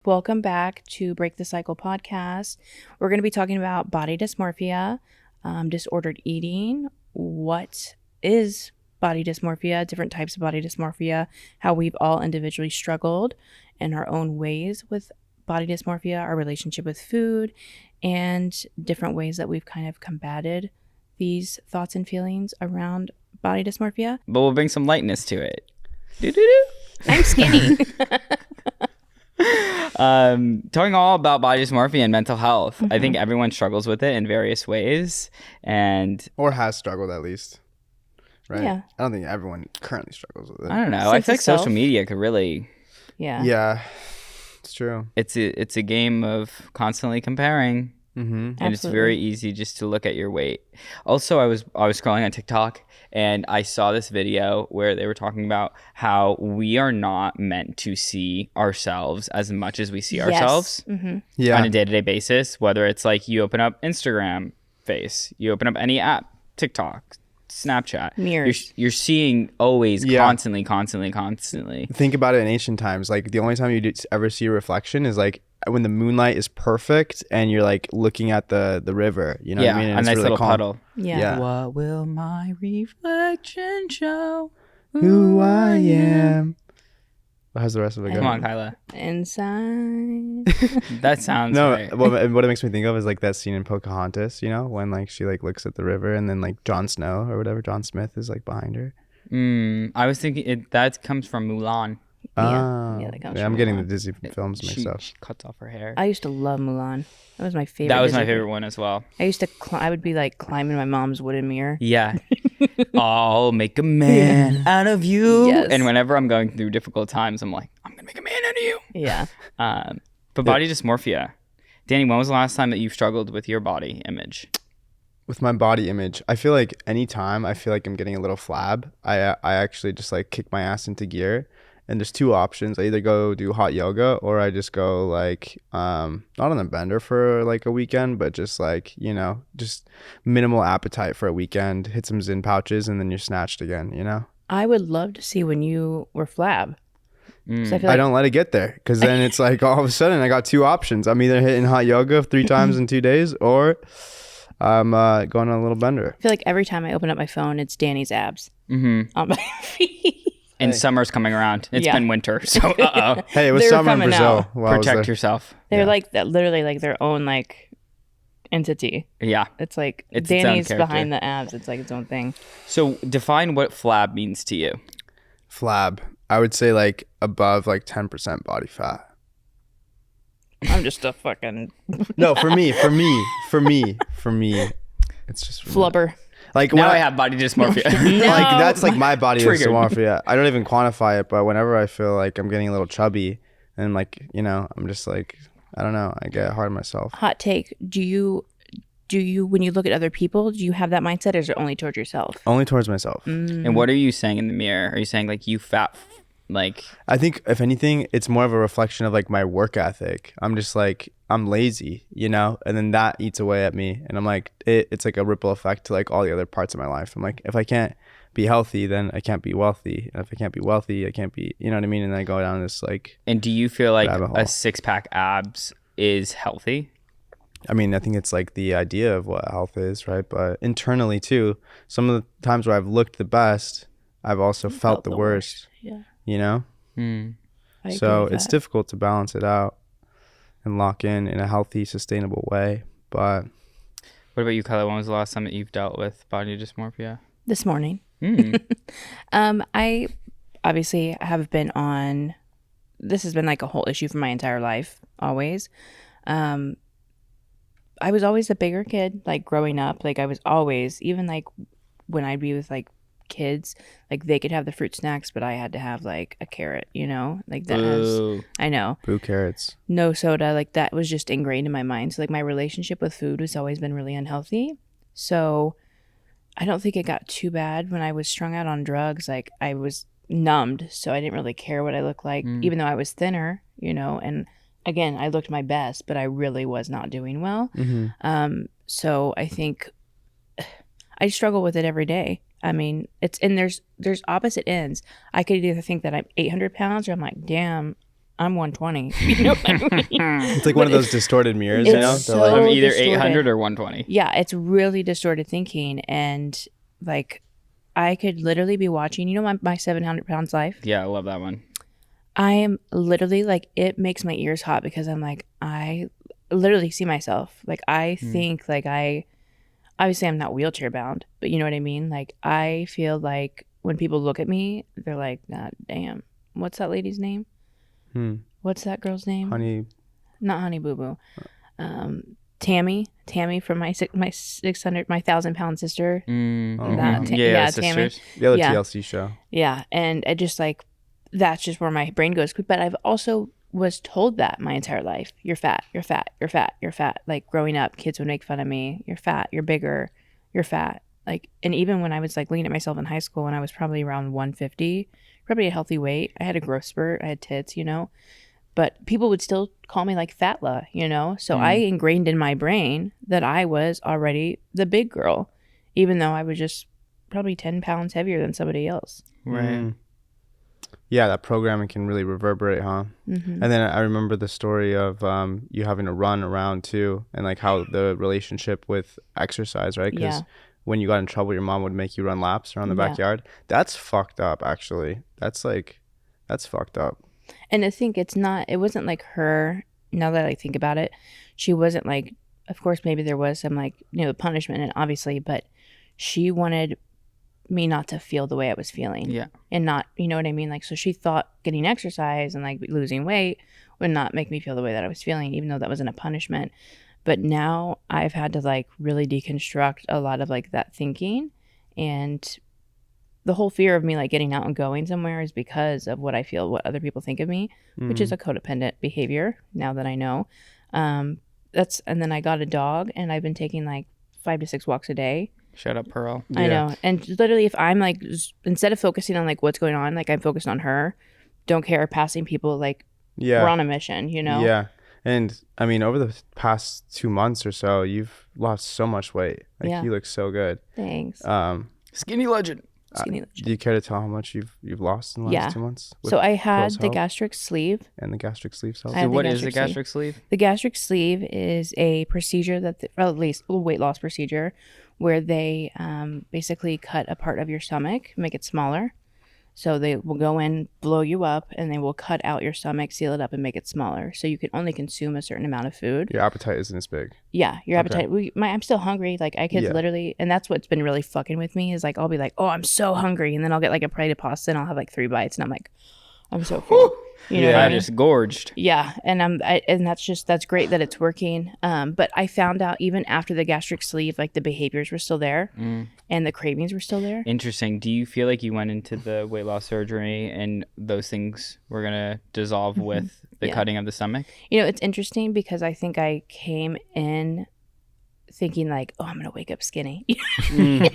Welcome back to Break the Cycle podcast. We're going to be talking about body dysmorphia, disordered eating, what is body dysmorphia, different types of body dysmorphia, how we've all individually struggled in our own ways with body dysmorphia, our relationship with food, and different ways that we've kind of combated these thoughts and feelings around body dysmorphia. But we'll bring some lightness to it. Doo-doo-doo. I'm skinny. Talking all about body dysmorphia and mental health. I think everyone struggles with it in various ways, or has struggled at least, right? Yeah. I don't think everyone currently struggles with it. I don't know. Sense I feel of like social self. media could really. Yeah. It's true. It's a game of constantly comparing, and it's very easy just to look at your weight. Also, I was scrolling on TikTok and I saw this video where they were talking about how we are not meant to see ourselves as much as we see ourselves on a day-to-day basis. Whether it's like you open up Instagram, face, you open up any app, TikTok, Snapchat, Mirrors. You're seeing always constantly. Think about it in ancient times. Like the only time you ever see a reflection is like when the moonlight is perfect and you're like looking at the river. You know what I mean? And a it's nice really little calm. puddle. Yeah. What will my reflection show? Who I am. How's the rest of it Come go? on, Kyla. Inside. That sounds No, right. what it makes me think of is like that scene in Pocahontas, you know, when like she like looks at the river and then like Jon Snow or whatever, Jon Smith is like behind her. I was thinking that comes from Mulan. Yeah, that comes I'm from getting Mulan. the Disney films mixed up. She cuts off her hair. I used to love Mulan. That was my favorite. That was my Disney favorite movie. one as well. I used to I would be like climbing my mom's wooden mirror. Yeah. I'll make a man out of you. Yes. And whenever I'm going through difficult times, I'm like, I'm going to make a man out of you. Yeah. But body dysmorphia. Danny, when was the last time that you've struggled with your body image? With my body image, I feel like anytime I feel like I'm getting a little flab, I actually just like kick my ass into gear. And there's two options. I either go do hot yoga or I just go like not on the bender for like a weekend, but just like, you know, just minimal appetite for a weekend, hit some Zen pouches and then you're snatched again, you know? I would love to see when you were flab. 'Cause I feel I like don't let it get there because then it's like all of a sudden I got two options. I'm either hitting hot yoga 3 times in 2 days or I'm going on a little bender. I feel like every time I open up my phone, it's Danny's abs on my feet. And summer's coming around. It's Yeah. been winter, so Hey, it was They're summer in coming Brazil. out. while I was protect there. yourself. They're like that, literally like their own like entity. Yeah. It's like It's its own Danny's character. behind the abs. It's like its own thing. So define what flab means to you. Flab. I would say like above like 10% body fat. I'm just a fucking No, for me, it's just for me. flubber. Like Now when I have body dysmorphia. like that's like my body Triggered. dysmorphia. I don't even quantify it, but whenever I feel like I'm getting a little chubby and like, you know, I'm just like, I don't know, I get hard on myself. Hot take. Do you when you look at other people, do you have that mindset, or is it only towards yourself? Only towards myself. And what are you saying in the mirror? Are you saying like you fat, like I think if anything, it's more of a reflection of like my work ethic. I'm just like, I'm lazy, you know, and then that eats away at me. And I'm like, it's like a ripple effect to like all the other parts of my life. I'm like, if I can't be healthy, then I can't be wealthy. And if I can't be wealthy, I can't be, you know what I mean? And then I go down this like, And do you feel like rabbit hole. a 6-pack abs is healthy? I mean, I think it's like the idea of what health is, right? But internally too, some of the times where I've looked the best, I've also felt the worst, Yeah. you know? I agree So with it's that. difficult to balance it out and lock in a healthy, sustainable way. But What about you, Kyla? When was the last time that you've dealt with body dysmorphia? This morning. I obviously have been on. This has been like a whole issue for my entire life. Always. I was always a bigger kid, like growing up. Like I was always, even like when I'd be with like kids, like they could have the fruit snacks, but I had to have like a carrot, you know, like that has, Boo. I know, boo carrots. no soda, like that was just ingrained in my mind. So like my relationship with food has always been really unhealthy. So I don't think it got too bad when I was strung out on drugs. Like I was numbed, so I didn't really care what I looked like, even though I was thinner, you know, and again, I looked my best, but I really was not doing well. So I think I struggle with it every day. I mean, there's opposite ends. I could either think that I'm 800 pounds or I'm like, damn, I'm 120. You know what I mean? It's like one of those distorted mirrors, you know? so They're like, I'm either distorted. 800 or 120. Yeah, it's really distorted thinking. And like, I could literally be watching, you know, my 700 pounds life. Yeah, I love that one. I am literally like, it makes my ears hot because I'm like, I literally see myself. Like, I think like obviously I'm not wheelchair bound, but you know what I mean? Like, I feel like when people look at me, they're like, God damn, what's that lady's name? What's that girl's name? Not Honey Boo Boo. Tammy from my 1,000-pound sister. Yeah, Tammy. the other TLC show. Yeah, and I just like, that's just where my brain goes. But I've also was told that my entire life. You're fat, you're fat, you're fat, you're fat. Like growing up, kids would make fun of me. You're fat, you're bigger, you're fat. Like, and even when I was like looking at myself in high school when I was probably around 150, probably a healthy weight. I had a growth spurt, I had tits, you know. But people would still call me like Fatla, you know? So I ingrained in my brain that I was already the big girl, even though I was just probably 10 pounds heavier than somebody else. Right. Yeah, that programming can really reverberate, huh? And then I remember the story of you having to run around too, and like how the relationship with exercise, right? Because when you got in trouble, your mom would make you run laps around the backyard. That's fucked up, actually. That's fucked up. And I think it wasn't like her, now that I think about it, she wasn't like, of course, maybe there was some like, you know, punishment, and obviously, but she wanted me not to feel the way I was feeling. Yeah. And not, you know what I mean? Like, so she thought getting exercise and like losing weight would not make me feel the way that I was feeling, even though that wasn't a punishment. But now I've had to like really deconstruct a lot of like that thinking, and the whole fear of me like getting out and going somewhere is because of what I feel, what other people think of me, which is a codependent behavior now that I know. And then I got a dog, and I've been taking like 5 to 6 walks a day. Shut up, Pearl. I know. And literally, if I'm like, instead of focusing on like what's going on, like I'm focused on her, don't care, passing people, like we're on a mission, you know? Yeah. And I mean, over the past 2 months or so, you've lost so much weight. Like you look so good. Thanks. Skinny legend. Do you care to tell how much you've lost in the last 2 months? So I had the gastric sleeve. And the gastric sleeve cells. So what is the gastric sleeve? The gastric sleeve is a procedure at least a weight loss procedure, where they basically cut a part of your stomach, make it smaller. So they will go in, blow you up, and they will cut out your stomach, seal it up, and make it smaller. So you can only consume a certain amount of food. Your appetite isn't as big. Yeah, your appetite. I'm still hungry. Like I could literally, and that's what's been really fucking with me is like I'll be like, oh, I'm so hungry, and then I'll get like a plate of pasta, and I'll have like 3 bites, and I'm like, I'm so full. You know what I mean? Just gorged. Yeah, and that's great that it's working. But I found out even after the gastric sleeve, like the behaviors were still there, and the cravings were still there. Interesting. Do you feel like you went into the weight loss surgery and those things were gonna dissolve with the cutting of the stomach? You know, it's interesting because I think I came in thinking like, oh, I'm gonna wake up skinny, and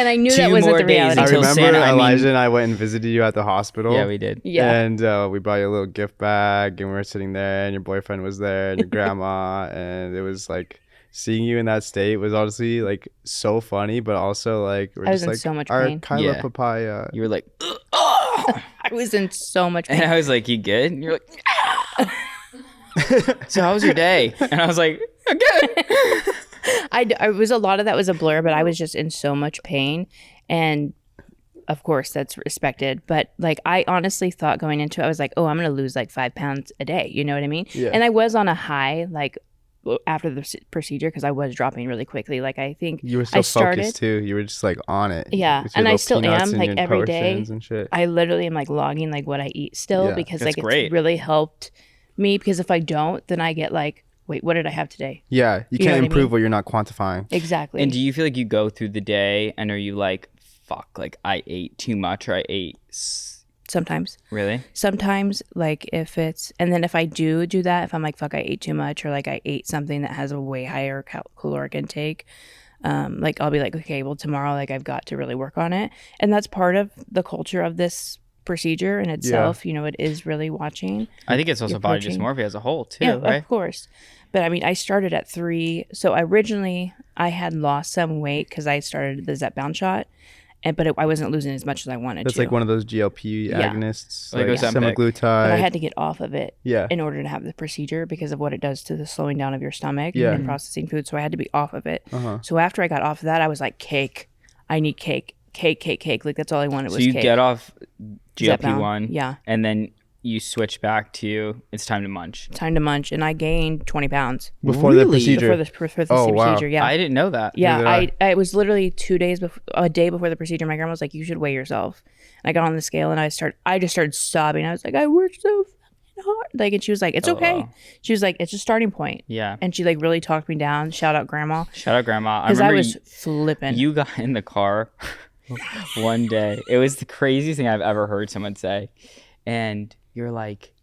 I knew that wasn't the reality. I remember Elijah and I went and visited you at the hospital. Yeah, we did. Yeah, and we brought you a little gift bag, and we were sitting there, and your boyfriend was there, and your grandma, and it was like seeing you in that state was honestly like so funny, but also like I was in so much our pain. Kyla papaya. You were like, I was in so much pain. And I was like, you good? And you're like, ah. So how was your day? And I was like, good. I was, a lot of that was a blur, but I was just in so much pain, and of course that's respected. But like I honestly thought going into it, I was like, oh, I'm gonna lose like 5 pounds a day. You know what I mean? Yeah. And I was on a high like after the procedure because I was dropping really quickly. Like I think you were so focused too. You were just like on it. Yeah, and I still am like every day. And shit. I literally am like logging like what I eat still because that's like great. It's really helped me, because if I don't, then I get like, wait, what did I have today? Yeah, you can't improve what you're not quantifying. Exactly. And do you feel like you go through the day and are you like, fuck, like I ate too much, or I ate... Sometimes. Really? Sometimes, like if it's... And then if I do that, if I'm like, fuck, I ate too much, or like I ate something that has a way higher caloric intake, like I'll be like, okay, well tomorrow like I've got to really work on it. And that's part of the culture of this procedure in itself. You know, it is really watching. I think it's also body dysmorphia as a whole too, yeah, right? Of course. But I mean, I started at 3. So originally I had lost some weight because I started the Zepbound shot. but I wasn't losing as much as I wanted That's to. like one of those GLP agonists, Like semaglutide. But I had to get off of it Yeah. in order to have the procedure because of what it does to the slowing down of your stomach Yeah. and processing food. So I had to be off of it. Uh-huh. So after I got off of that, I was like, cake. I need cake. Cake. Like that's all I wanted was So you cake. get off Zepbound. GLP-1, Yeah. and then you switch back to it's time to munch. Time to munch. And I gained 20 pounds. Before the Really? procedure. Before the Oh, wow. procedure, yeah. I didn't know that. Yeah, Neither it was literally 2 days before, a day before the procedure. My grandma was like, "You should weigh yourself." And I got on the scale and I just started sobbing. I was like, "I worked so fucking hard." Like, and she was like, "It's okay." wow. She was like, "It's a starting point." Yeah. And she like really talked me down. Shout out grandma, Shout out grandma. because I remember was flipping. you got in the car one day. It was the craziest thing I've ever heard someone say. And you're like,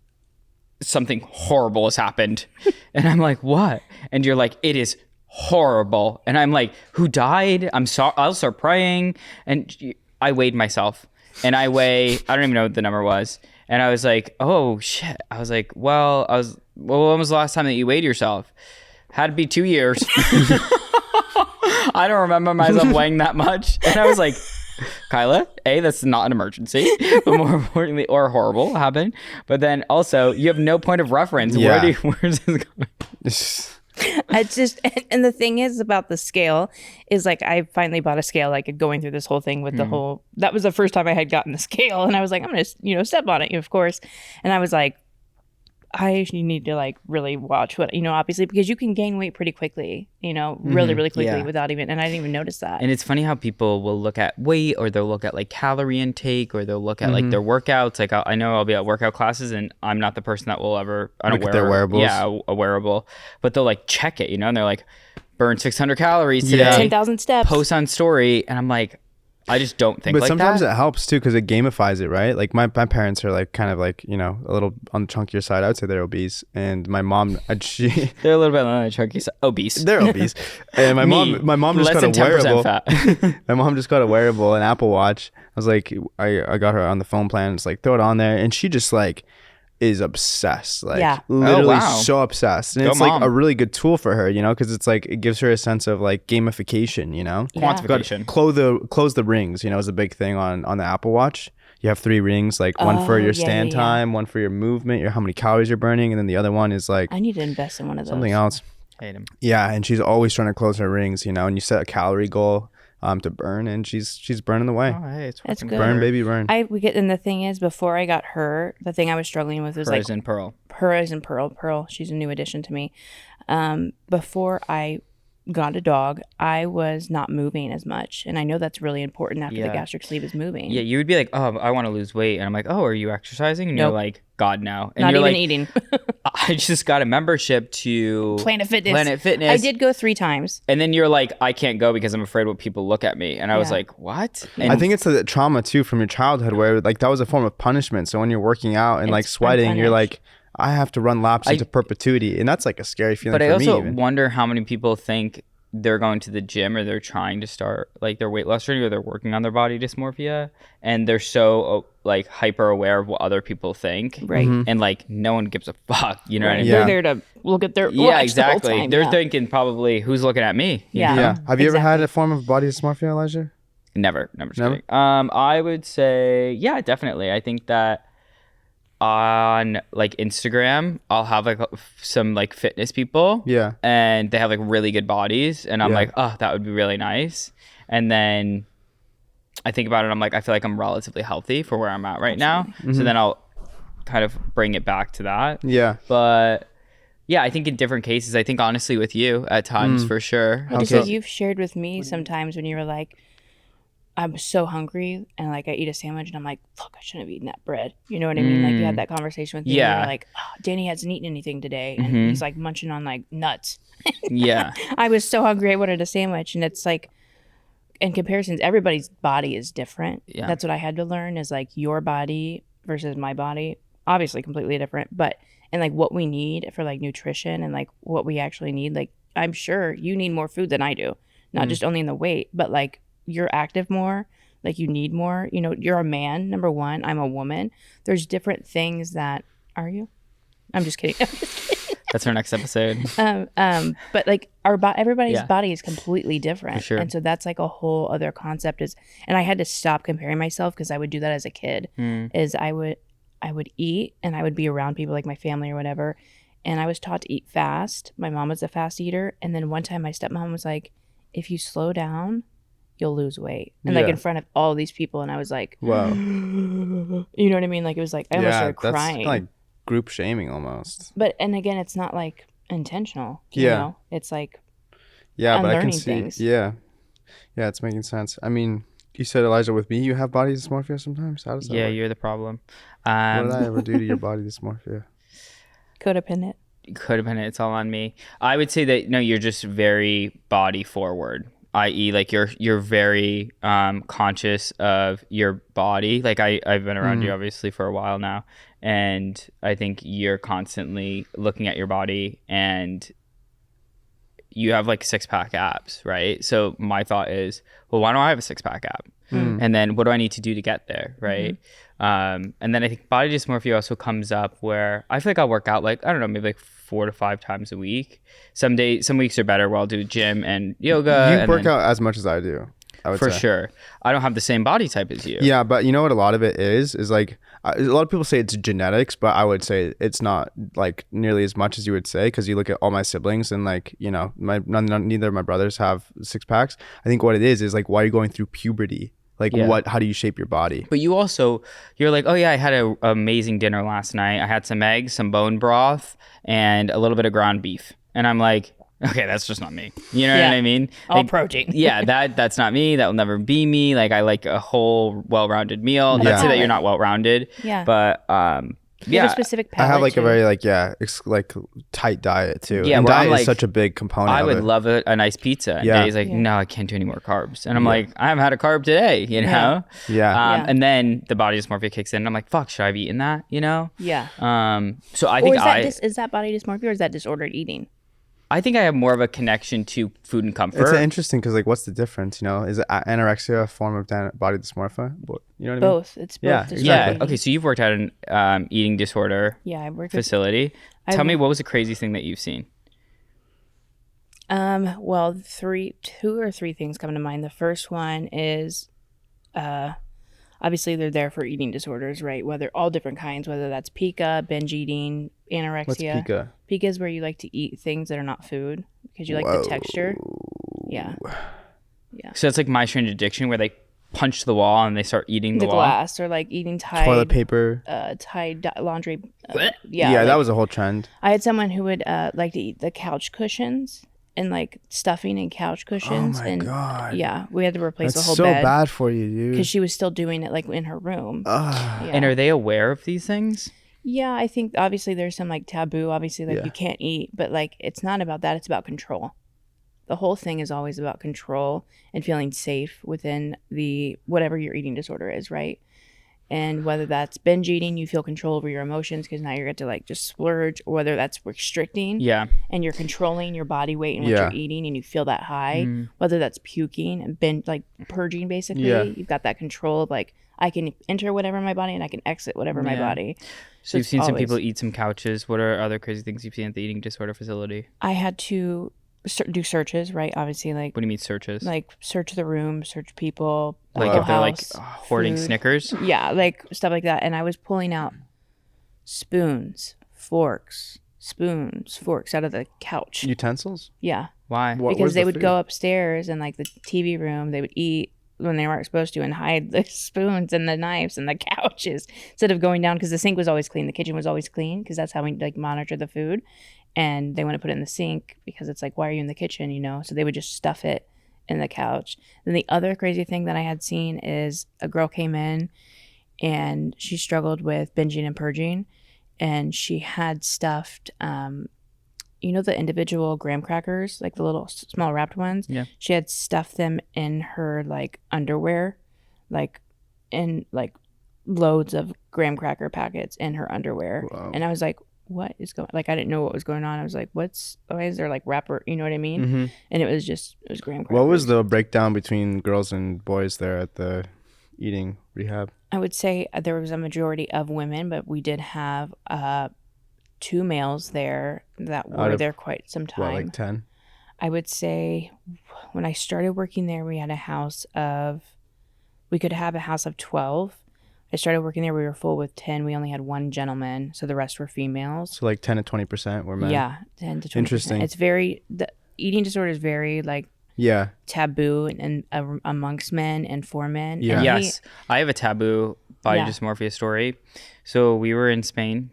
something horrible has happened. And I'm like, what? And you're like, it is horrible. And I'm like, who died? I'm sorry. I'll start praying. And I weighed myself. And I don't even know what the number was. And I was like, oh shit. I was like, well, when was the last time that you weighed yourself? Had to be 2 years. I don't remember myself weighing that much. And I was like, Kyla, that's not an emergency, but more importantly, or horrible happened. But then also, you have no point of reference. Yeah. Where's this going? It's just, and the thing is about the scale is like, I finally bought a scale, like going through this whole thing with the whole, that was the first time I had gotten the scale. And I was like, I'm going to, step on it, of course. And I was like, you need to like really watch what, obviously, because you can gain weight pretty quickly, really quickly Yeah. without even, and I didn't even notice that. And it's funny how people will look at weight, or they'll look at like calorie intake, or they'll look at like their workouts. Like I know I'll be at workout classes, and I'm not the person that will ever, I don't Look at wear their wearables. Yeah, a wearable, but they'll like check it, and they're like, burn 600 calories today. Yeah. 10,000 steps. Post on story, and I'm like, I just don't think But like sometimes that. it helps too because it gamifies it, right? Like my parents are like kind of like, a little on the chunkier side. I would say they're obese. And my mom, They're a little bit on the chunky side. Obese. they're obese. And my mom just less got a than 10% wearable. fat. My mom just got a wearable, an Apple Watch. I was like, I got her on the phone plan. It's like, throw it on there. And she just like is obsessed. Like Yeah. literally Oh, wow. so obsessed. And Go it's like mom. a really good tool for her, because it's like, it gives her a sense of like gamification, Yeah. Quantification. Close the rings, is a big thing on the Apple Watch. You have 3 rings, like one for Oh, your yeah, stand yeah, yeah. time, one for your movement, how many calories you're burning, and then the other one is like I need to invest in one of those. something else. Hate him. Yeah, and she's always trying to close her rings, and you set a calorie goal to burn, and she's burning away. Oh, hey, it's That's working good. Burn, for her. baby, burn. And the thing is, before I got her, the thing I was struggling with was Hers like and Pearl. Hers and Pearl. She's a new addition to me. Before I got a dog, I was not moving as much, and I know that's really important after the Yeah. gastric sleeve is moving. Yeah, you would be like, oh, I want to lose weight. And I'm like, oh, are you exercising? And Nope. you're like, God, no. And not you're even like, eating. I just got a membership to Planet Fitness. Planet Fitness. I did go 3 times. And then you're like, I can't go because I'm afraid what people look at me. And I was Yeah. like, what? And I think it's the trauma too from your childhood where like that was a form of punishment. So when you're working out and like It's sweating, you're unpunished. like, I have to run laps into perpetuity, and that's like a scary feeling but for I also me. Even. wonder how many people think they're going to the gym or they're trying to start like their weight loss journey or they're working on their body dysmorphia, and they're so like hyper aware of what other people think, Right. and like no one gives a fuck, you know what I mean? Yeah. They're there to look at their Yeah, watch the whole exactly. time, They're yeah. thinking probably who's looking at me. you Yeah. know? Yeah. Have you ever had Exactly. a form of body dysmorphia, Elijah? Never just Never? kidding. I would say, yeah, definitely. I think that on like Instagram, I'll have like some like fitness people. Yeah. And they have like really good bodies. And I'm Yeah. like, oh, that would be really nice. And then I think about it, I'm like, I feel like I'm relatively healthy for where I'm at right now. So then I'll kind of bring it back to that. Yeah. But yeah, I think in different cases, I think honestly with you at times for sure. Because Okay. you've shared with me sometimes when you were like, I'm so hungry and like I eat a sandwich and I'm like, fuck, I shouldn't have eaten that bread. You know what I mean? Like you had that conversation with me. And you Yeah. were like, oh, Danny hasn't eaten anything today. And he's like munching on like nuts. Yeah. I was so hungry I wanted a sandwich. And it's like, in comparisons, everybody's body is different. Yeah. That's what I had to learn is like your body versus my body, obviously completely different. But, and like what we need for like nutrition and like what we actually need, like I'm sure you need more food than I do. Not just only in the weight, but like you're active more, like you need more, you're a man, number one, I'm a woman. There's different things that, are you? I'm just kidding. That's our next episode. But like everybody's Yeah. body is completely different. For sure. And so that's like a whole other concept and I had to stop comparing myself because I would do that as a kid. Is I would eat and I would be around people like my family or whatever. And I was taught to eat fast. My mom was a fast eater. And then one time my stepmom was like, if you slow down, you'll lose weight. And like in front of all these people. And I was like, wow. You know what I mean? Like it was like, I almost started that's crying. like group shaming almost. But, and again, it's not like intentional. You Yeah. know? It's like, Yeah, but I can unlearning see. things. Yeah. Yeah, it's making sense. I mean, you said, Elijah, with me, you have body dysmorphia sometimes? How does that Yeah, work? you're the problem. What did I ever do to your body dysmorphia? codependent. Could have been it. It's all on me. I would say that no, you're just very body forward, i.e. like you're very conscious of your body. Like I've been around you obviously for a while now, and I think you're constantly looking at your body, and you have like 6-pack abs, right? So my thought is, well, why don't I have a 6-pack ab? And then what do I need to do to get there, right? And then I think body dysmorphia also comes up where I feel like I'll work out like, I don't know, maybe like 4 to 5 times a week. Some weeks are better where I'll do gym and yoga. You work out as much as I do, I would for say. sure. I don't have the same body type as you. Yeah, but you know what a lot of it is like, a lot of people say it's genetics, but I would say it's not like nearly as much as you would say, because you look at all my siblings and like, you know, neither of my brothers have 6-packs. I think what it is like, why are you going through puberty? Like how do you shape your body? But you're like, oh yeah, I had an amazing dinner last night. I had some eggs, some bone broth, and a little bit of ground beef. And I'm like, okay, that's just not me. You know what I mean? All Like, protein. Yeah, that's not me. That will never be me. Like I like a whole well-rounded meal. Not to say that you're not well-rounded. Yeah. But You have a specific I palate. have like too. a very like tight diet too. Yeah, and where I'm diet like, is such a big component. I would of it. love a nice pizza. And Yeah. Dave's like, no, I can't do any more carbs. And I'm like, I haven't had a carb today, you know? Yeah. And then the body dysmorphia kicks in. And I'm like, fuck, should I have eaten that? You know? Yeah. So I think is that body dysmorphia or is that disordered eating? I think I have more of a connection to food and comfort. It's interesting because like, what's the difference? You know, is it anorexia a form of body dysmorphia? You know what I mean? Both. It's both. Yeah, disordered Yeah. eating. Okay. So you've worked at an eating disorder Yeah, I worked with facility. Tell me, what was the craziest thing that you've seen? Well, 2 or 3 things come to mind. The first one is, obviously they're there for eating disorders, right? Whether all different kinds, whether that's pica, binge eating, anorexia. What's pica? Pica is where you like to eat things that are not food because you like the texture. Yeah. So it's like My Strange Addiction, where they punch the wall and they start eating the wall. Glass, or like eating Tide Toilet paper. Tide laundry. Yeah, like, that was a whole trend. I had someone who would like to eat the couch cushions and like stuffing and couch cushions. Oh my and God. yeah, we had to replace That's the whole so bed bad for you, dude. because she was still doing it like in her room. Yeah. And are they aware of these things? Yeah, I think obviously there's some like taboo, obviously, like you can't eat, but like it's not about that, it's about control. The whole thing is always about control and feeling safe within the whatever your eating disorder is, right? And whether that's binge eating, you feel control over your emotions because now you get to like just splurge, or whether that's restricting and you're controlling your body weight and what you're eating and you feel that high, whether that's puking and binge, like purging basically, you've got that control of like, I can enter whatever in my body and I can exit whatever in my body. So you've seen some people eat some couches. What are other crazy things you've seen at the eating disorder facility? I had to do searches, right? Obviously, like What do you mean searches? like search the room, search people, Like the if they're like house, hoarding food. Snickers? Yeah, like stuff like that. And I was pulling out spoons, forks out of the couch. Utensils? Yeah, Why? What because was they the would food? go upstairs and like the TV room, they would eat when they weren't supposed to and hide the spoons and the knives and the couches instead of going down, because the sink was always clean, the kitchen was always clean, because that's how we like monitor the food. And they want to put it in the sink because it's like, why are you in the kitchen, you know? So they would just stuff it in the couch. Then the other crazy thing that I had seen is a girl came in and she struggled with binging and purging, and she had stuffed you know the individual graham crackers, like the little small wrapped ones? Yeah. She had stuffed them in her like underwear, like in like loads of graham cracker packets in her underwear. Wow. And I was like, what is going, like I didn't know what was going on. I was like, why is there like wrapper, you know what I mean? And it was graham crackers. What was the breakdown between girls and boys there at the eating rehab? I would say there was a majority of women, but we did have 2 males there that were there quite some time. What, like 10? I would say when I started working there, we could have a house of 12. I started working there, we were full with 10. We only had 1 gentleman, so the rest were females. So like 10 to 20% were men. Yeah, 10 to 20%. Interesting. It's the eating disorder is very like taboo and amongst men and for men. Yeah. And Yes, I have a taboo body dysmorphia story. So we were in Spain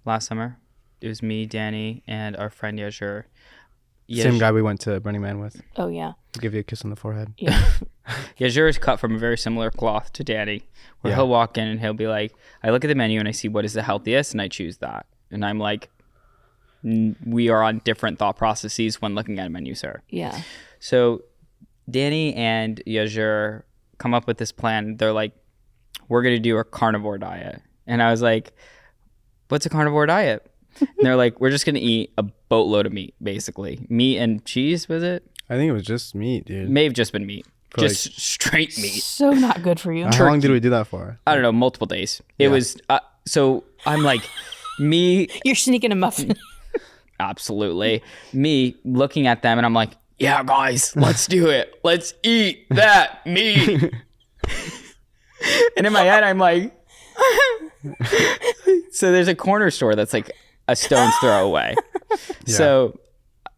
last summer. It was me, Danny, and our friend Yashur. Same guy we went to Burning Man with. Oh yeah. I'll give you a kiss on the forehead. Yeah. Yashur is cut from a very similar cloth to Danny, where he'll walk in and he'll be like, I look at the menu and I see what is the healthiest and I choose that. And I'm like, we are on different thought processes when looking at a menu, sir. Yeah. So Danny and Yashur come up with this plan. They're like, we're going to do a carnivore diet. And I was like, what's a carnivore diet? And they're like, we're just going to eat a boatload of meat, basically. Meat and cheese, was it? I think it was just meat, dude. May have just been meat. Just straight meat. So not good for you. How long did we do that for? I don't know, multiple days. It was, so I'm like, me. You're sneaking a muffin. Absolutely. Me looking at them and I'm like, yeah, guys, let's do it. Let's eat that meat. And in my head, I'm like, so there's a corner store that's like a stone's throw away. Yeah. So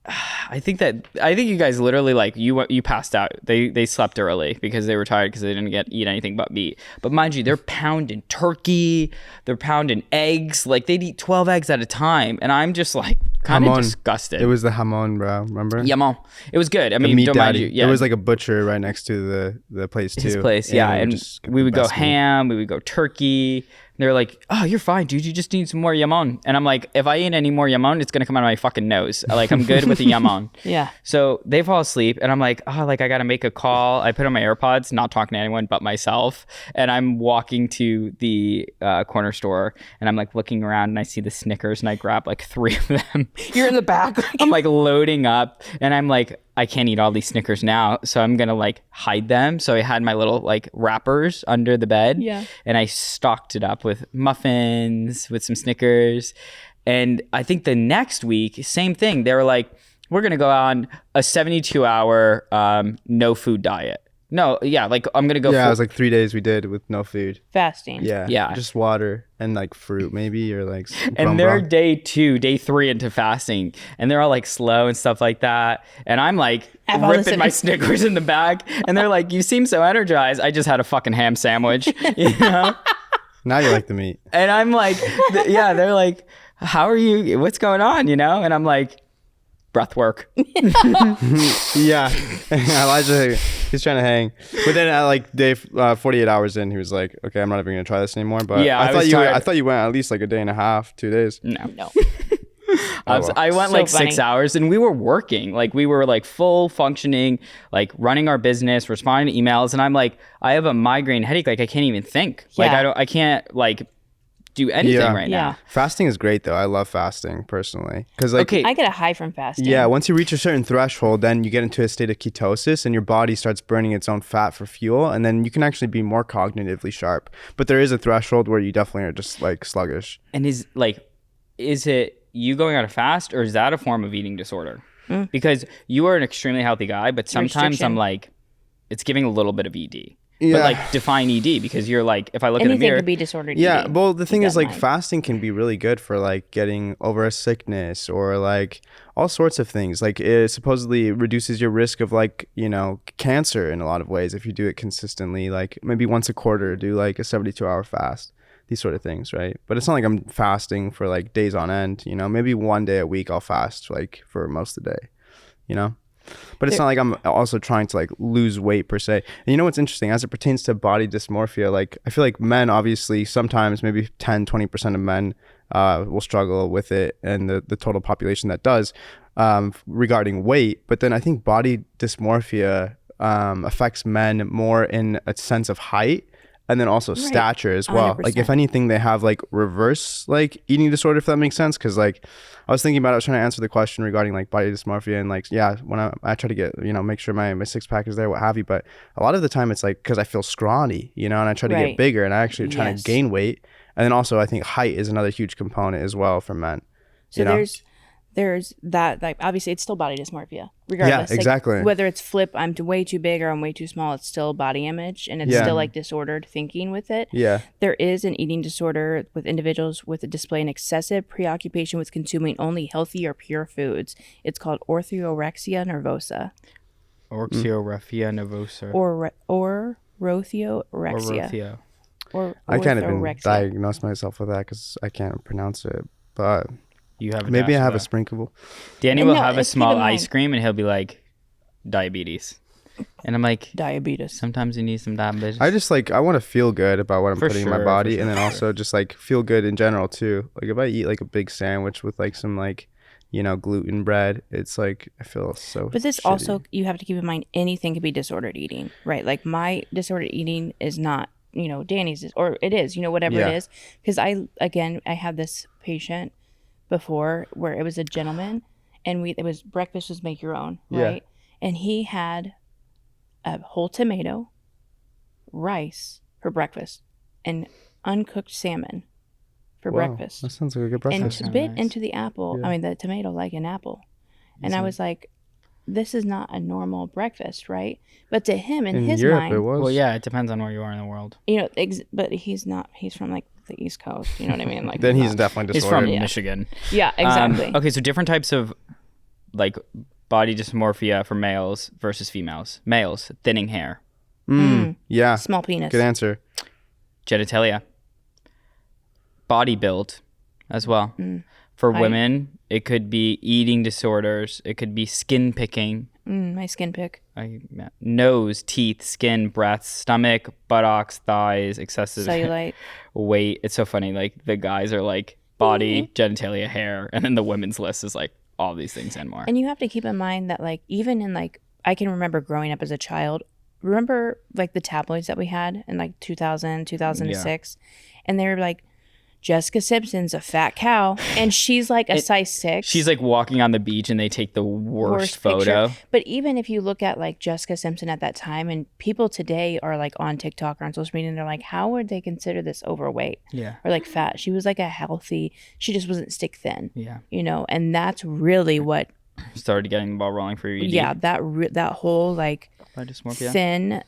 I think you guys literally like you passed out. They slept early because they were tired because they didn't eat anything but meat. But mind you, they're pounding turkey, they're pounding eggs. Like they'd eat 12 eggs at a time, and I'm just like kind of disgusted. It was the jamon, bro. Remember? Jamon. It was good. I mean, meat don't mind you. Yeah. There was like a butcher right next to the place too. His place, yeah. And we would go ham, we would go turkey. They're like, oh, you're fine, dude. You just need some more jamon. And I'm like, if I eat any more jamon, it's going to come out of my fucking nose. Like, I'm good with the jamon. Yeah. So they fall asleep, and I'm like, oh, like, I got to make a call. I put on my AirPods, not talking to anyone but myself. And I'm walking to the corner store, and I'm like looking around, and I see the Snickers, and I grab like 3 of them. You're in the back. I'm like loading up, and I'm like, I can't eat all these Snickers now, so I'm gonna like hide them. So I had my little like wrappers under the bed, and I stocked it up with muffins, with some Snickers. And I think the next week, same thing. They were like, we're gonna go on a 72-hour no food diet. No, yeah, like I'm gonna go. Yeah, it was like 3 days we did with no food. Fasting. Yeah, just water and like fruit maybe, or like. And they're day 3 into fasting, and they're all like slow and stuff like that. And I'm like ripping my Snickers in the bag, and they're like, "You seem so energized." I just had a fucking ham sandwich, you know. Now you like the meat. And I'm like, they're like, "How are you? What's going on?" You know, and I'm like, breath work. Yeah. Elijah, he's trying to hang. But then at like day 48 hours in, he was like, okay, I'm not even going to try this anymore. But yeah, I thought you went at least like a day and a half, 2 days. No. I went like 6 hours, and we were working. Like we were like full functioning, like running our business, responding to emails. And I'm like, I have a migraine headache. Like I can't even think. Like I can't like do anything right now. Fasting is great though. I love fasting personally because like I get a high from fasting. Yeah, once you reach a certain threshold, then you get into a state of ketosis and your body starts burning its own fat for fuel, and then you can actually be more cognitively sharp. But there is a threshold where you definitely are just like sluggish. And is it you going on a fast, or is that a form of eating disorder? Because you are an extremely healthy guy, but sometimes I'm like, it's giving a little bit of ED. Yeah. But like define ED, because you're like, if I look in the mirror, anything could be disordered. Yeah, ED. well, the thing is like fasting can be really good for like getting over a sickness or like all sorts of things. Like it supposedly reduces your risk of like, you know, cancer in a lot of ways if you do it consistently. Like maybe once a quarter, do like a 72-hour fast. These sort of things, right? But it's not like I'm fasting for like days on end. You know, maybe 1 day a week I'll fast like for most of the day. You know. But it's not like I'm also trying to like lose weight per se. And you know what's interesting, as it pertains to body dysmorphia, like I feel like men obviously sometimes maybe 10-20% of men will struggle with it, and the total population that does regarding weight. But then I think body dysmorphia affects men more in a sense of height, and then also stature as well. 100%. Like if anything, they have like reverse like eating disorder, if that makes sense. Because like I was thinking about it, I was trying to answer the question regarding like body dysmorphia, and like when I try to get, you know, make sure my 6-pack is there, what have you. But a lot of the time it's like because I feel scrawny, you know, and I try to get bigger, and I actually trying to gain weight. And then also I think height is another huge component as well for men. So there's that, like, obviously it's still body dysmorphia regardless. Yeah, exactly. Like, whether it's flip, I'm way too big or I'm way too small, it's still body image, and it's still like disordered thinking with it. Yeah. There is an eating disorder with individuals with a display an excessive preoccupation with consuming only healthy or pure foods. It's called orthorexia nervosa. Orthorexia nervosa. Or orthorexia. Or I can't even orthorexia. diagnose myself with that because I can't pronounce it. But You have maybe I have a sprinkle. Danny will have a small ice cream and he'll be like, diabetes. And I'm like, diabetes. Sometimes you need some diabetes. I want to feel good about what I'm putting in my body, and then sure. also just like feel good in general too. Like if I eat like a big sandwich with like some like, gluten bread, it's like I feel so But this shitty. also, you have to keep in mind, anything could be disordered eating, right? Like my disordered eating is not, Danny's, or it is, whatever it is. Because I had this patient before where it was a gentleman, and breakfast was make your own, right? And he had a whole tomato, rice for breakfast, and uncooked salmon for breakfast. That sounds like a good breakfast. And bit into the apple. Yeah. I mean, the tomato like an apple. And I was like, this is not a normal breakfast, right? But to him, in his Europe, mind, it was. Well, yeah, it depends on where you are in the world. but he's not. He's from like the East Coast. You know what I mean? Like Then he's definitely He's disordered. from Michigan. Yeah, exactly. Okay, so different types of like body dysmorphia for males versus females. Males, thinning hair. Yeah. Small penis. Good answer. Genitalia. Body build as well. For women, it could be eating disorders. It could be skin picking. My skin pick. Nose, teeth, skin, breath, stomach, buttocks, thighs, excessive Cellulite. weight. It's so funny. Like the guys are like body, genitalia, hair, and then the women's list is like all these things and more. And you have to keep in mind that like even in like I can remember growing up as a child. Remember like the tabloids that we had in like 2000, 2006, and they were like, Jessica Simpson's a fat cow, and she's like a size 6. She's like walking on the beach and they take the worst photo. Picture. But even if you look at like Jessica Simpson at that time, and people today are like on TikTok or on social media, and they're like, how would they consider this overweight? Yeah. Or like fat? She was like she just wasn't stick thin. Yeah. And that's really what started getting the ball rolling for your ED. Yeah, that whole like body dysmorphia. Thin.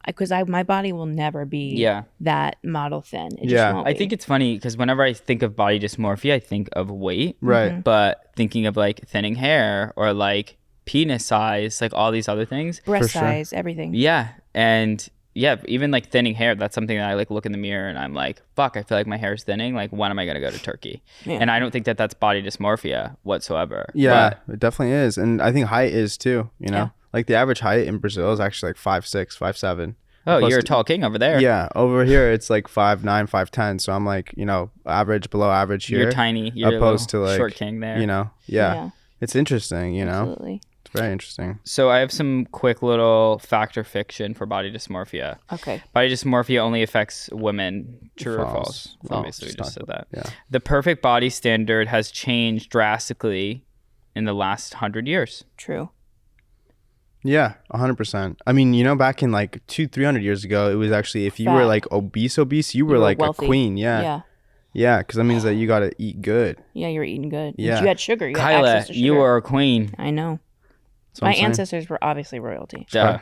Because my body will never be that model thin. It just won't I be. think it's funny because whenever I think of body dysmorphia, I think of weight. Right. But thinking of like thinning hair or like penis size, like all these other things. Breast size, everything. Yeah. And yeah, even like thinning hair, that's something that I like look in the mirror and I'm like, fuck, I feel like my hair is thinning. Like, when am I going to go to Turkey? Yeah. And I don't think that that's body dysmorphia whatsoever. Yeah, it definitely is. And I think height is too, Yeah. Like the average height in Brazil is actually like 5'6", 5'7". Oh, you're a tall king over there. Yeah, over here it's like 5'9", 5'10". So I'm like, average, below average here. You're tiny. You're opposed to like short king there. Yeah. It's interesting, Absolutely. It's very interesting. So I have some quick little fact or fiction for body dysmorphia. Okay. Body dysmorphia only affects women. True or false? False. Obviously, we just said that. Yeah. The perfect body standard has changed drastically in the last 100 years. True. Yeah, 100%. I mean, back in like 200-300 years ago, it was actually if you were like obese, you were like wealthy. a queen. Yeah. Yeah, because that means that you got to eat good. Yeah, you were eating good. Yeah. You had sugar. You had Kyla, access to sugar. you were a queen. I know. That's what My I'm saying. ancestors were obviously royalty. Duh.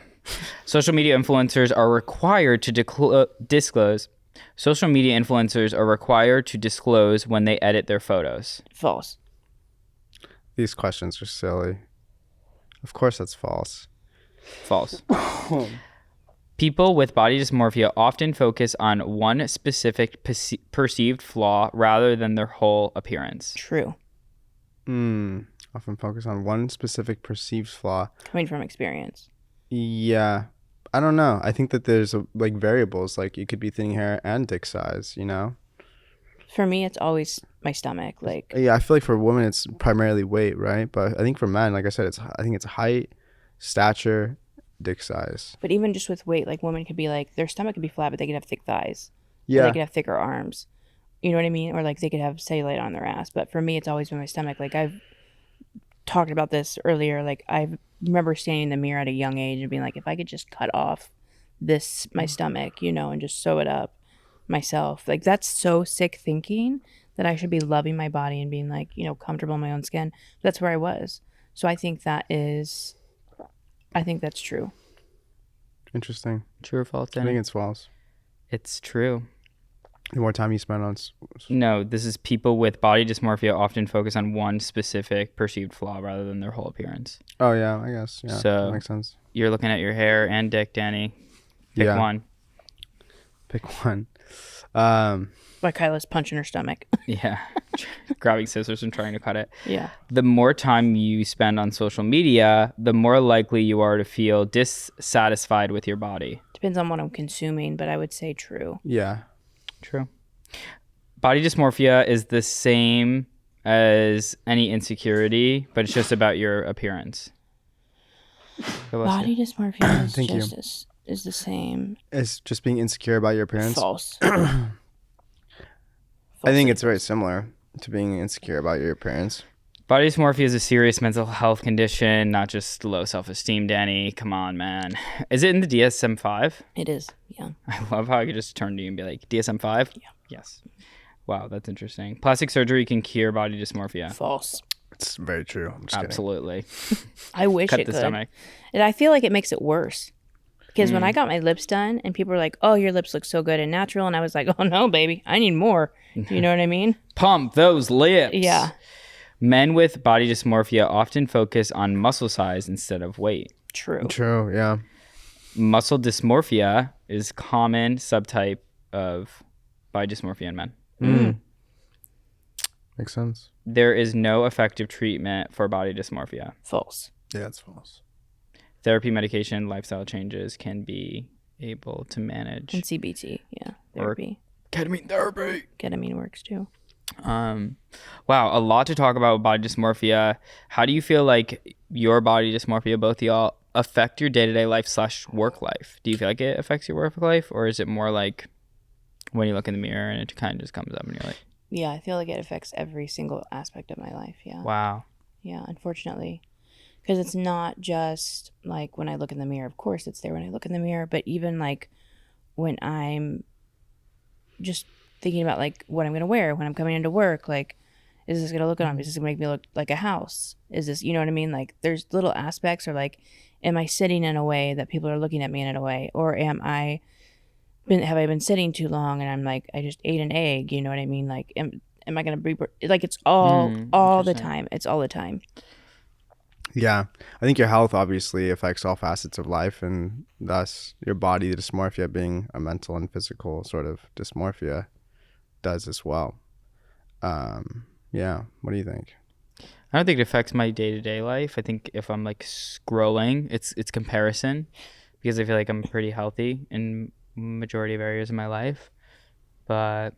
Social media influencers are required to disclose. Social media influencers are required to disclose when they edit their photos. False. These questions are silly. Of course that's false. False. People with body dysmorphia often focus on one specific perceived flaw rather than their whole appearance. True. Often focus on one specific perceived flaw. Coming from experience. Yeah. I don't know. I think that there's like variables, like it could be thinning hair and dick size, For me, it's always my stomach. Like, Yeah, I feel like for women it's primarily weight, right? But I think for men, like I said, I think it's height, stature, dick size. but even just with weight, like women could be like, their stomach could be flat, but they could have thick thighs. Or Yeah. they could have thicker arms. You know what I mean? Or like they could have cellulite on their ass. But for me, it's always been my stomach. Like I've talked about this earlier. Like I remember standing in the mirror at a young age and being like, if I could just cut off my stomach, and just sew it up, myself. Like, that's so sick thinking that I should be loving my body and being like, comfortable in my own skin. That's where I was. So I think that's true. Interesting. True or false, I Danny? think it's false. It's true. The more time you spend on... No, this is people with body dysmorphia often focus on one specific perceived flaw rather than their whole appearance. Oh, yeah, I guess. Yeah, So that makes sense. You're looking at your hair and dick, Danny. Pick one. Pick one. Like Kyla's punching her stomach. Yeah. Grabbing scissors and trying to cut it. Yeah. The more time you spend on social media, the more likely you are to feel dissatisfied with your body. Depends on what I'm consuming, but I would say true. Yeah. True. Body dysmorphia is the same as any insecurity, but it's just about your appearance. Body dysmorphia is the same. It's just being insecure about your appearance? False. I think it's very similar to being insecure about your appearance. Body dysmorphia is a serious mental health condition, not just low self-esteem, Danny. Come on, man. Is it in the DSM-5? It is, yeah. I love how I could just turn to you and be like, DSM-5? Yeah. Yes. Wow, that's interesting. Plastic surgery can cure body dysmorphia. False. It's very true. I'm just Absolutely. I wish Cut it the could. stomach. And I feel like it makes it worse. Because when I got my lips done and people were like, oh, your lips look so good and natural. And I was like, oh, no, baby, I need more. You know what I mean? Pump those lips. Yeah. Men with body dysmorphia often focus on muscle size instead of weight. True. True, yeah. Muscle dysmorphia is common subtype of body dysmorphia in men. Makes sense. There is no effective treatment for body dysmorphia. False. Yeah, it's false. Therapy, medication, lifestyle changes can be able to manage. And CBT, yeah. Therapy. Ketamine therapy. Ketamine works too. Wow, a lot to talk about with body dysmorphia. How do you feel like your body dysmorphia, both of y'all, affect your day-to-day life / work life? Do you feel like it affects your work life, or is it more like when you look in the mirror and it kind of just comes up and you're like... Yeah, I feel like it affects every single aspect of my life, yeah. Wow. Yeah, unfortunately. Because it's not just like when I look in the mirror. Of course, it's there when I look in the mirror. But even like when I'm just thinking about like what I'm going to wear when I'm coming into work, like, is this going to look good on me? Is this going to make me look like a house? Is this, you know what I mean? Like there's little aspects, or like, am I sitting in a way that people are looking at me in a way? Or have I been sitting too long and I'm like, I just ate an egg, you know what I mean? Like, am I going to be, like, it's all the time. It's all the time. Yeah, I think your health obviously affects all facets of life, and thus your body dysmorphia, being a mental and physical sort of dysmorphia, does as well. Yeah, what do you think? I don't think it affects my day-to-day life. I think if I'm like scrolling, it's comparison, because I feel like I'm pretty healthy in majority of areas of my life. But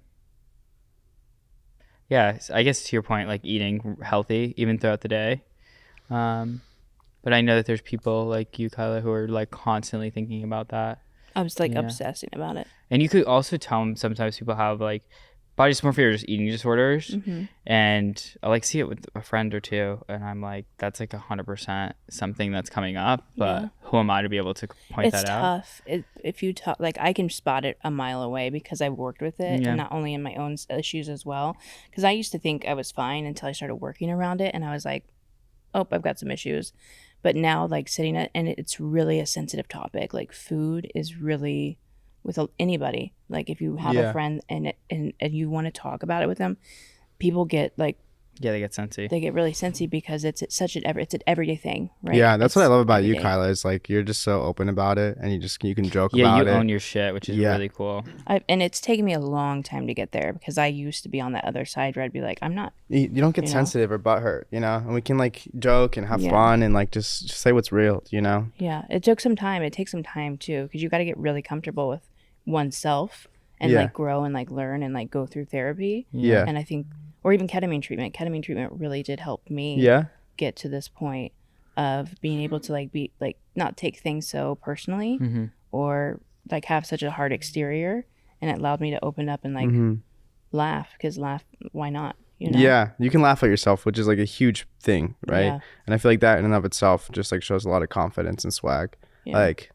yeah, I guess to your point, like eating healthy even throughout the day. But I know that there's people like you, Kyla, who are like constantly thinking about that. I was like obsessing about it. And you could also tell them sometimes people have like body dysmorphia or just eating disorders. And I like see it with a friend or two, and I'm like, that's like 100% something that's coming up. But who am I to be able to point that out? It's tough. If you talk, like, I can spot it a mile away because I've worked with it, and not only in my own issues as well. Because I used to think I was fine until I started working around it, and I was like, oh, I've got some issues. But now, like, sitting at, and it's really a sensitive topic. Like, food is really, with anybody, like, if you have a friend and you want to talk about it with them, people get like, they get sensy. They get really sensy because it's an everyday thing, right? Yeah, that's what I love about you, everyday. Kyla, is like you're just so open about it, and you can joke about Yeah, it. you own your shit, which is really cool. And it's taken me a long time to get there, because I used to be on that other side where I'd be like, I'm not. You don't get sensitive or butthurt, and we can like joke and have fun and like just say what's real, Yeah, it took some time. It takes some time too, because you got to get really comfortable with oneself and like grow and like learn and like go through therapy. Yeah. And I think, or even ketamine treatment. Ketamine treatment really did help me get to this point of being able to like be like not take things so personally or like have such a hard exterior, and it allowed me to open up and like laugh, because why not? Yeah, you can laugh at yourself, which is like a huge thing, right? And I feel like that in and of itself just like shows a lot of confidence and swag. Like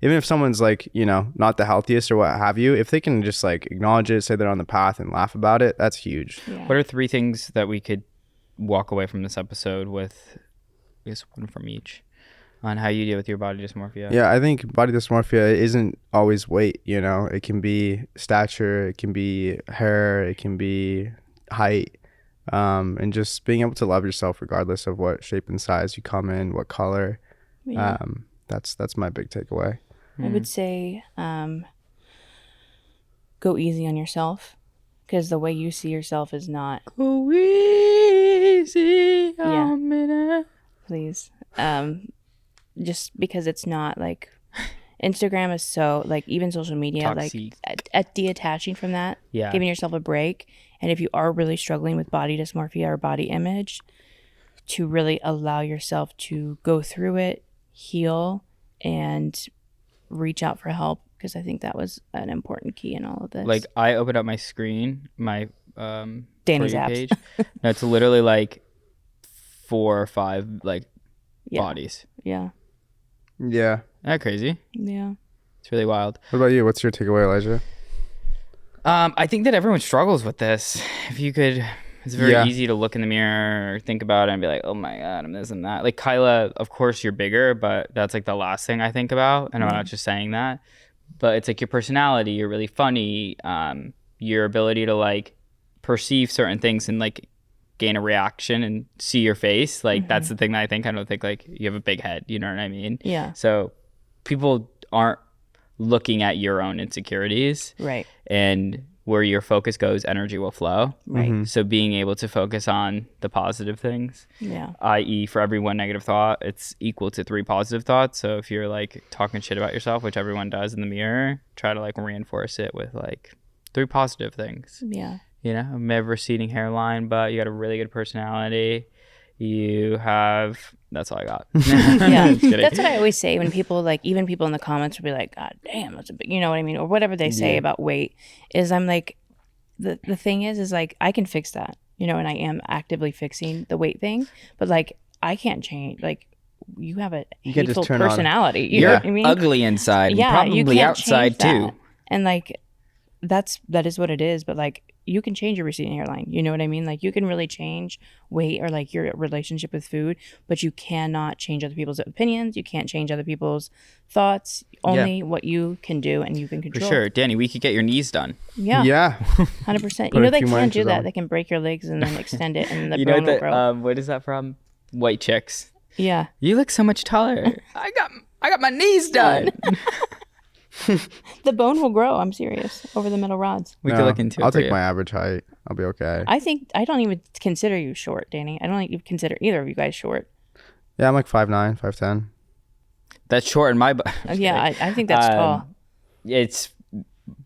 even if someone's like, you know, not the healthiest or what have you, if they can just like acknowledge it, say they're on the path and laugh about it, that's huge. Yeah. What are 3 things that we could walk away from this episode with? I guess one from each on how you deal with your body dysmorphia. Yeah, I think body dysmorphia isn't always weight, you know. It can be stature, it can be hair, it can be height, and just being able to love yourself regardless of what shape and size you come in, what color. Yeah. That's my big takeaway. I would say go easy on yourself, because the way you see yourself is not. Go easy on me. Please. Just because it's not like Instagram is so like, even social media, Toxic. like at detaching from that, Yeah. giving yourself a break. And if you are really struggling with body dysmorphia or body image, to really allow yourself to go through it, heal, and reach out for help, because I think that was an important key in all of this. Like, I opened up my screen, my Danny's For You apps. page. No, it's literally like 4 or 5 like bodies. Yeah. Yeah. Isn't that crazy? Yeah. It's really wild. What about you? What's your takeaway, Elijah? I think that everyone struggles with this. If you could, it's very easy to look in the mirror or think about it and be like, oh my God, I'm this and that. Like Kyla, of course you're bigger, but that's like the last thing I think about. And I'm not just saying that, but it's like your personality, you're really funny, your ability to like perceive certain things and like gain a reaction and see your face. Like that's the thing that I think. I don't think like you have a big head, you know what I mean? Yeah. So people aren't looking at your own insecurities. Right. And where your focus goes, energy will flow. Right. So being able to focus on the positive things, Yeah. i.e. for every 1 negative thought, it's equal to 3 positive thoughts. So if you're like talking shit about yourself, which everyone does in the mirror, try to like reinforce it with like 3 positive things. Yeah. You know, a never receding hairline, but you got a really good personality. You have, that's all I got. Yeah. Just kidding. That's what I always say when people like, even people in the comments will be like, God damn, that's a big, you know what I mean? Or whatever they say about weight, is I'm like, the thing is like, I can fix that, you know, and I am actively fixing the weight thing, but like, I can't change. Like, you have a You can't just hateful turn on- personality. You know You're what I mean? ugly inside, Yeah, and you probably can't outside change too. that. And like, that is what it is. But like, you can change your receding hairline. You know what I mean? Like, you can really change weight or like your relationship with food, but you cannot change other people's opinions. You can't change other people's thoughts. Only what you can do and you can For control. sure. Danny, we could get your knees done. Yeah. Yeah. 100%. Put You know, a they few more can't do inches that. on. They can break your legs and then extend it and the You know bone will what grow. what is that from? White chicks. Yeah. You look so much taller. I got my knees done. The bone will grow. I'm serious. Over the middle rods. We could look into it. I'll for take you. my average height. I'll be okay. I think, I don't even consider you short, Danny. I don't even consider either of you guys short. Yeah, I'm like 5'9", 5'10". That's short in my Yeah, I think that's tall. It's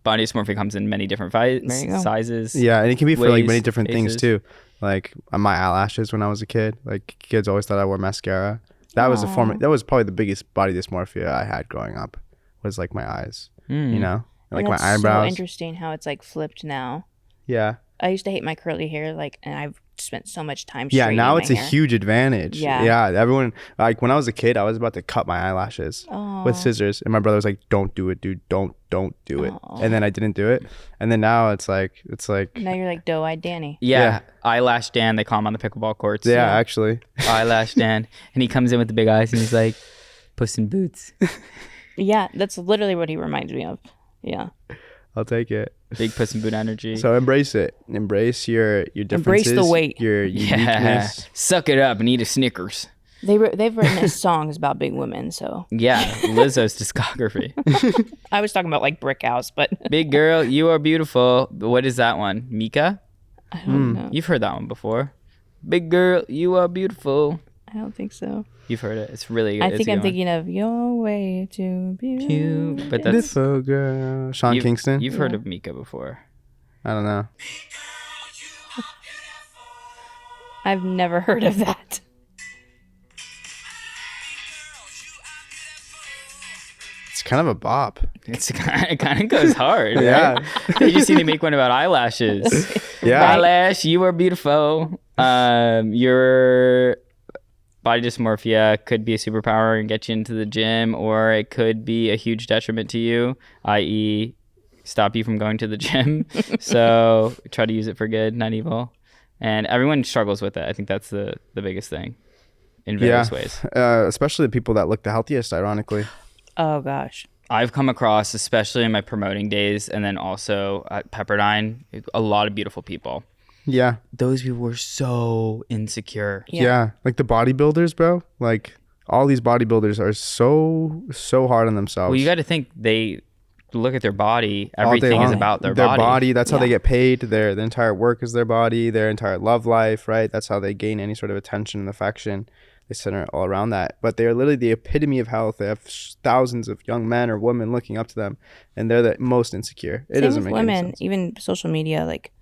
body dysmorphia comes in many different There you go. sizes. Yeah, and it can be for like ways, many different things faces. too. Like my eyelashes when I was a kid. Like kids always thought I wore mascara. That was that was probably the biggest body dysmorphia I had growing up. Was like my eyes. You know, and like And my that's eyebrows. so interesting how it's like flipped now. Yeah. I used to hate my curly hair, like, and I've spent so much time. Yeah, straightening now my it's a hair. huge advantage. Yeah. Yeah, everyone, like when I was a kid, I was about to cut my eyelashes with scissors, and my brother was like, "Don't do it, dude. Don't do it." And then I didn't do it, and then now it's like, Now you're like doe-eyed Danny. Yeah. Eyelash Dan, they call him on the pickleball courts. yeah, actually, Eyelash Dan. And he comes in with the big eyes and he's like, Puss in Boots. Yeah, that's literally what he reminds me of. Yeah. I'll take it. Big Puss in Boot energy. So embrace it. Embrace your differences. Embrace the weight. Your yeah. uniqueness. Suck it up and eat a Snickers. They've written songs about big women, so. Yeah. Lizzo's discography. I was talking about like Brick House, but Big girl, you are beautiful. What is that one? Mika? I don't know. You've heard that one before. Big girl, you are beautiful. I don't think so. You've heard it. It's really good. I It's think a I'm good one. thinking of Your Way to Beauty. But that's Beautiful girl. Sean Kingston. You've heard of Mika before. I don't know. I've never heard of that. It's kind of a bop. It kind of goes hard. Yeah. Right? They just need to make one about eyelashes. Yeah. Eyelash, you are beautiful. You're body dysmorphia could be a superpower and get you into the gym, or it could be a huge detriment to you, i.e. stop you from going to the gym. So try to use it for good, not evil. And everyone struggles with it. I think that's the biggest thing in various ways. Especially the people that look the healthiest, ironically. Oh, gosh. I've come across, especially in my promoting days and then also at Pepperdine, a lot of beautiful people. Yeah. Those people were so insecure. Yeah. Like the bodybuilders, bro. Like all these bodybuilders are so hard on themselves. Well, you got to think they look at their body. Everything is about their body. That's how they get paid. Their entire work is their body, their entire love life, right? That's how they gain any sort of attention and affection. They center all around that. But they're literally the epitome of health. They have thousands of young men or women looking up to them, and they're the most insecure. It doesn't make any sense. Even social media, like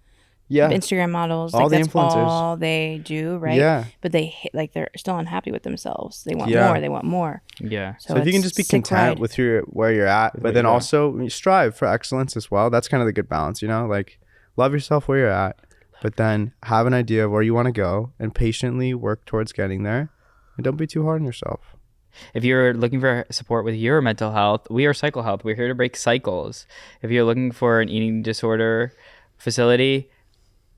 Instagram models, all like the that's influencers. all they do, right? Yeah. But they're still unhappy with themselves. They want more. They want more. Yeah. So if you can just be content with where you're at, but then also strive for excellence as well. That's kind of the good balance, like love yourself where you're at, but then have an idea of where you want to go and patiently work towards getting there. And don't be too hard on yourself. If you're looking for support with your mental health, we are Cycle Health. We're here to break cycles. If you're looking for an eating disorder facility,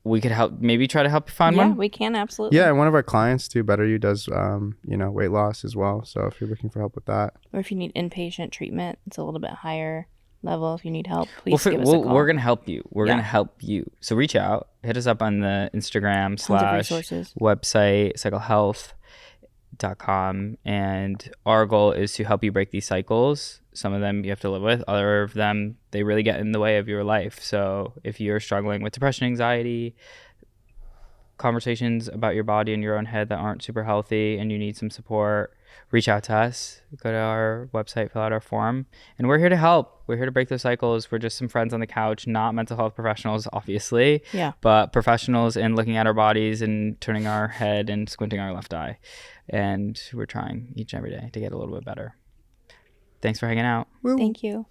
we could maybe try to help you find one. Yeah, we can, absolutely. Yeah, and one of our clients too, Better You, does weight loss as well. So if you're looking for help with that, or if you need inpatient treatment, it's a little bit higher level. If you need help, please give us a call. We're gonna help you. We're gonna help you. So reach out, hit us up on the Instagram / website cyclehealth.com, and our goal is to help you break these cycles. Some of them you have to live with, other of them they really get in the way of your life. So if you're struggling with depression, anxiety, conversations about your body and your own head that aren't super healthy, and you need some support, reach out to us. Go to our website, fill out our form, and we're here to help. We're here to break those cycles. We're just some friends on the couch, not mental health professionals, obviously, but professionals in looking at our bodies and turning our head and squinting our left eye. And we're trying each and every day to get a little bit better. Thanks for hanging out. Thank you.